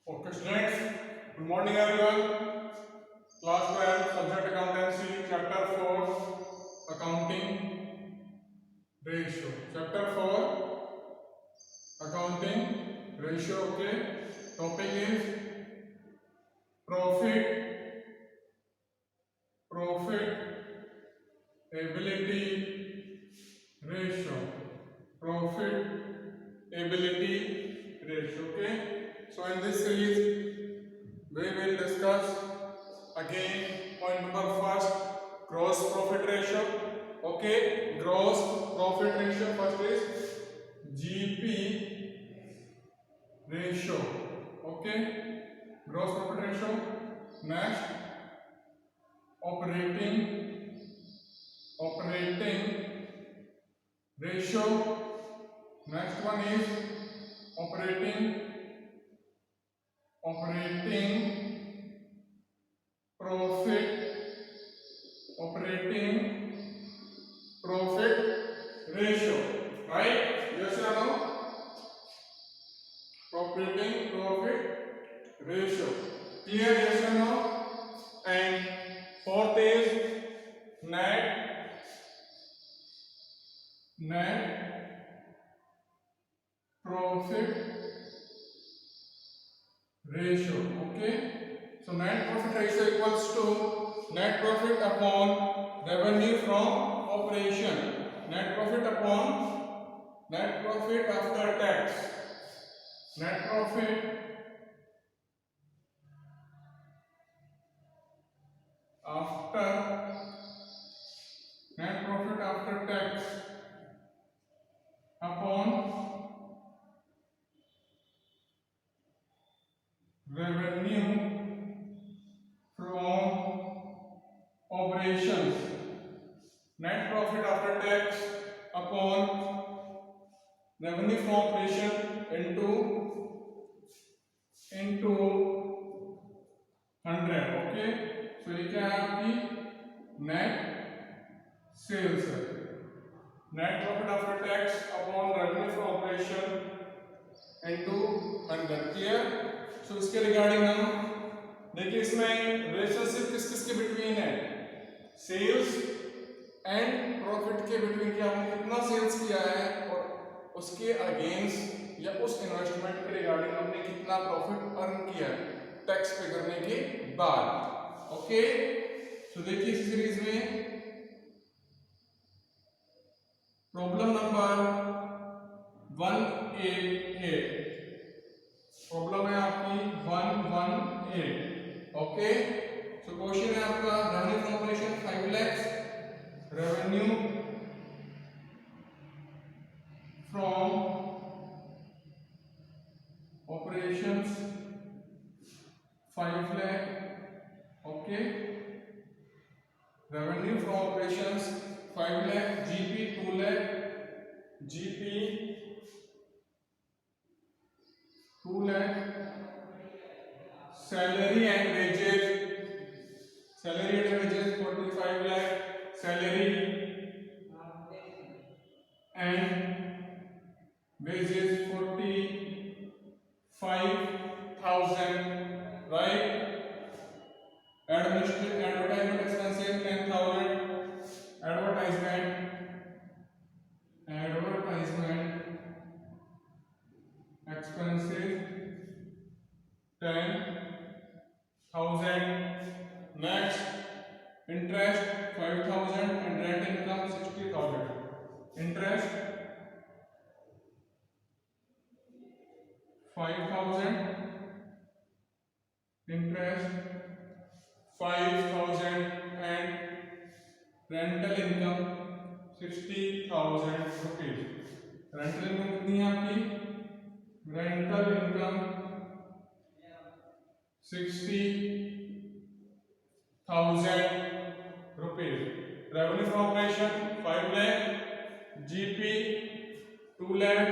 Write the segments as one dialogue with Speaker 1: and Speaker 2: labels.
Speaker 1: Okay, students. Good morning, everyone. Class 12, subject accountancy, chapter 4, accounting ratio. Chapter 4, accounting ratio. Okay. Topic is profit, profitability ratio. Profitability ratio. Okay. So in this series, we will discuss again point number first, gross profit ratio. Okay, gross profit ratio first is GP ratio. Okay, gross profit ratio. Next, operating ratio. Next one is operating profit operating profit ratio, right? Yes or no? Operating profit ratio. Clear? Yes or no? And fourth is net profit ratio. Okay. So net profit ratio equals to net profit upon revenue from operation. Net profit after tax. Net profit after tax upon revenue from operations. Net profit after tax upon revenue from operation into 100. Okay, so ये क्या है आपकी net sales है. Net profit after tax upon revenue from operation into 100. Clear? So इसके regarding हम देखिए, इसमें relationship किस किस के बिटवीन है, सेल्स एंड प्रॉफिट के बिटवीन, कि आपने कितना सेल्स किया है और उसके अगेंस्ट या उस इन्वेस्टमेंट के रिगार्डिंग आपने कितना प्रॉफिट अर्न किया है टैक्स पे करने के बाद. ओके, तो देखिए इस सीरीज में प्रॉब्लम नंबर 188. प्रॉब्लम है आपकी 118. ओके, सो क्वेश्चन है आपका revenue from operation 5 lakhs, revenue from operations 5 lakh. Okay, revenue from operations 5 lakh, GP 2 lakh, GP 2 lakh, salary and wages 45 lakh, salary and wages 45,000, right. Advertisement expenses 10,000, advertisement expenses 10,000. Next, interest 5,000 and rent income 60,000. Interest 5,000, interest 5,000 and rental income 60,000 rupees. Rental income कितनी है आपकी? Rental income 60,000 rupees. Revenue from operation 5 lakh, GP 2 lakh,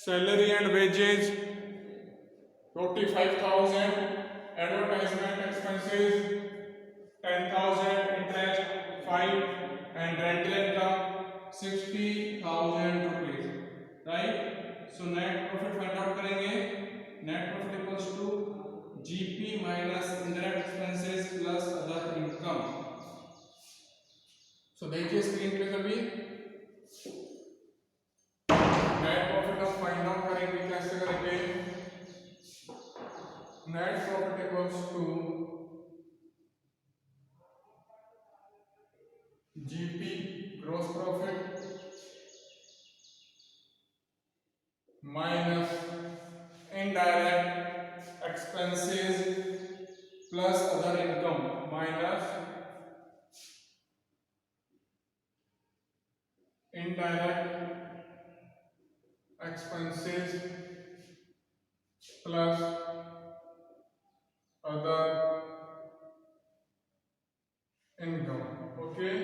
Speaker 1: salary and wages 45,000, advertisement expenses 10,000, interest 5 and rental income 60,000 rupees, right. So net profit find out करेंगे. net profit equals to GP minus indirect expenses plus other income. So देखिए screen पे कभी net profit हम find out करेंगे, कैसे करेंगे? Net profit equals to GP gross profit minus indirect expenses plus other income minus indirect expenses plus other income. Okay,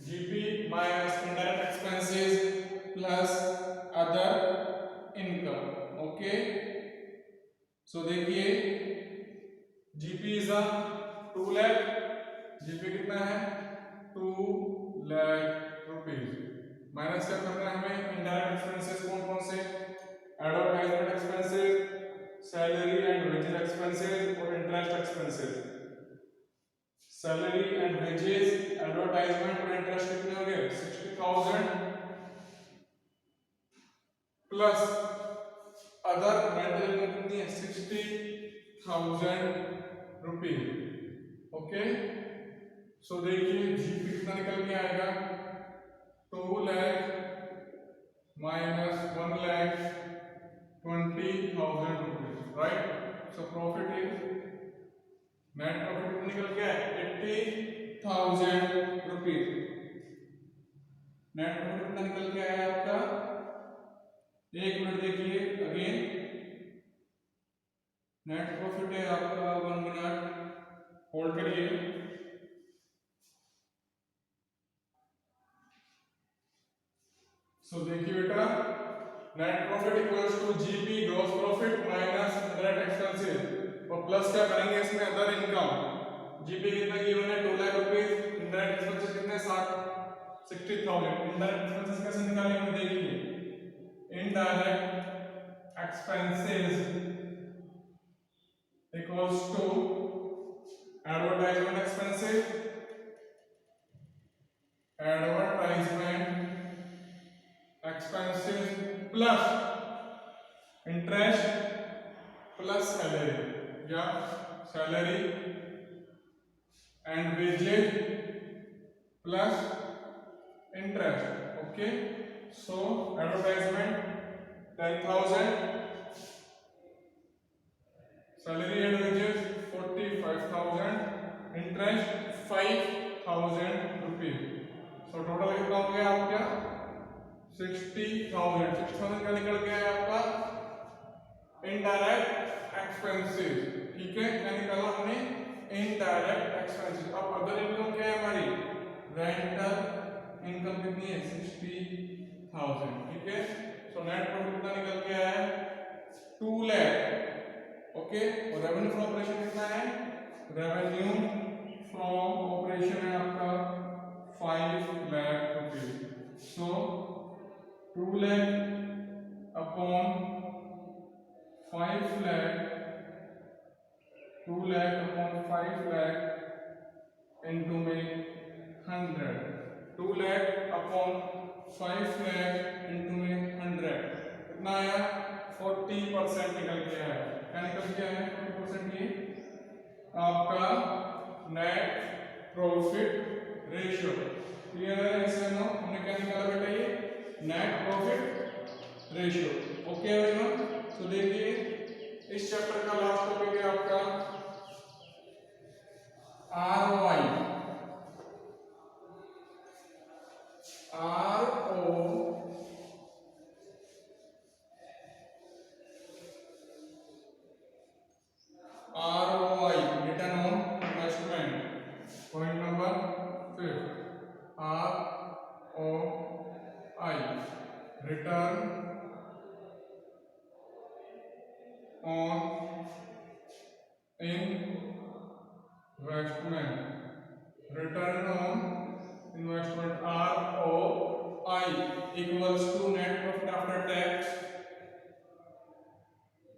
Speaker 1: GP minus indirect expenses plus other income. Okay, so देखिए GP is a 2 lakh, GP कितना है 2 lakh rupees, minus क्या करना है हमें? Indirect expenses कौन कौन से? Advertisement expenses, salary and wages expenses और interest expenses. Salary and wages, advertisement और इंटरेस्ट कितने हो गए? 60,000 प्लस अदर रेंटल इनकम कितनी है? 60,000 रुपीज। ओके, सो देखिए जीपी कितना निकल के आएगा? 2 lakh minus 1,20,000 rupees, right? So profit is net profit निकल गया 80,000 rupees। नेट प्रॉफिट कितना निकल के आया आपका? एक मिनट देखिए अगेन, नेट प्रॉफिट है आपका 1 मिनट होल्ड करिए। सो देखिए बेटा, net profit equals to GP gross profit minus indirect expenses और प्लस क्या करेंगे इसमें? Other income. जीपी कितना गिवन है? 2 लाख रुपीस। इनडायरेक्ट एक्सपेंसेस कितने? 60,000। इनडायरेक्ट एक्सपेंसेस कैसे निकालेंगे? देखिए indirect expenses equals to advertisement expenses, advertisement expenses plus interest plus salary, या salary and wages plus interest. Okay, so advertisement 10,000, salary and wages 45,000, interest 5,000 rupees. So total कितना हो गया आपका? 60,000। 60,000 का निकल गया है आपका इनडायरेक्ट एक्सपेंसेस। ठीक है, क्या निकाला हमने? Indirect expenses. अब अदर इनकम क्या है हमारी? रेंटल इनकम कितनी है? 60,000। ठीक है, सो नेट प्रॉफिट कितना निकल के आया है? 2 लाख। ओके, और रेवेन्यू फ्रॉम ऑपरेशन कितना है? रेवेन्यू फ्रॉम ऑपरेशन है आपका 5 लाख रुपीज। सो 2 lakh upon 5 lakh, 2 lakh upon 5 lakh into में 100, 2 lakh upon 5 lakh into में 100 कितना आया? 40% निकल के आया। क्या निकल के आया? 40% ये आपका नेट प्रॉफिट रेशियो। क्लियर है? ऐसे ना हमने क्या निकाला बेटा? ये net profit ratio. Okay everyone, तो देखिए इस चैप्टर का लास्ट टॉपिक है आपका ROI. ROI, return on investment. Point number 5, ROI, return on investment. Return on investment, ROI equals to net profit after tax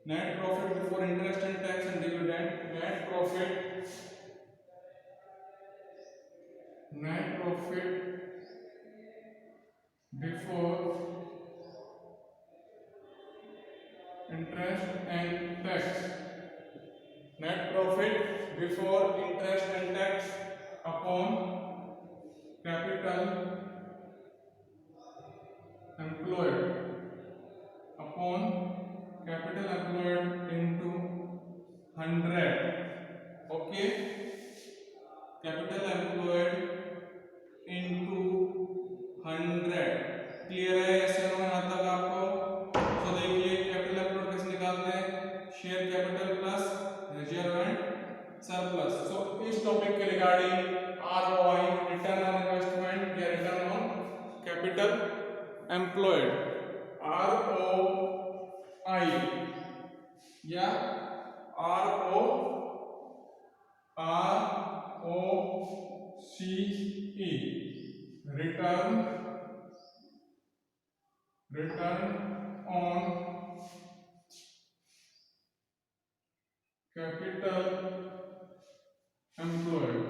Speaker 1: net profit before interest and tax and dividend, net profit before interest and tax, net profit before interest and tax upon capital employed into 100. Okay, capital employed into 100 clear है? ऐसे होना यहाँ तक आपको? तो देखिए capital employed कैसे निकालते हैं, share capital plus reserve and surplus. So इस टॉपिक के regarding ROI, return on investment या return on capital employed, ROI या ROCE, return on capital employed,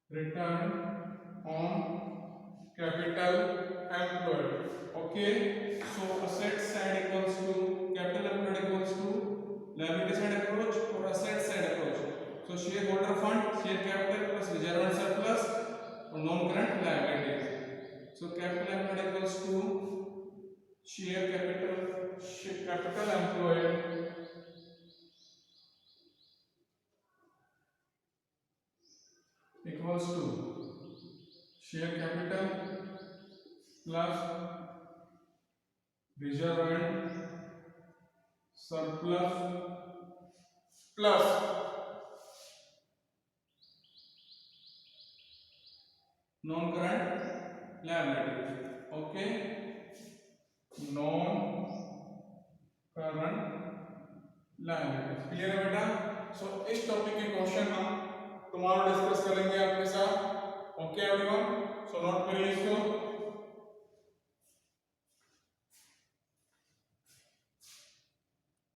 Speaker 1: return on capital employed. Okay, so asset side equals to capital employed equals to liability side approach or asset side approach. So shareholder fund, share capital plus reserve and surplus or non-current liabilities. So capital employed equals to share capital employed equals to share capital plus reserve and surplus plus non-current liabilities. Okay, non-current liabilities. Clear है बेटा? सो इस topic के question हम tomorrow discuss करेंगे आपके साथ. Okay everyone, so note करिए इसको.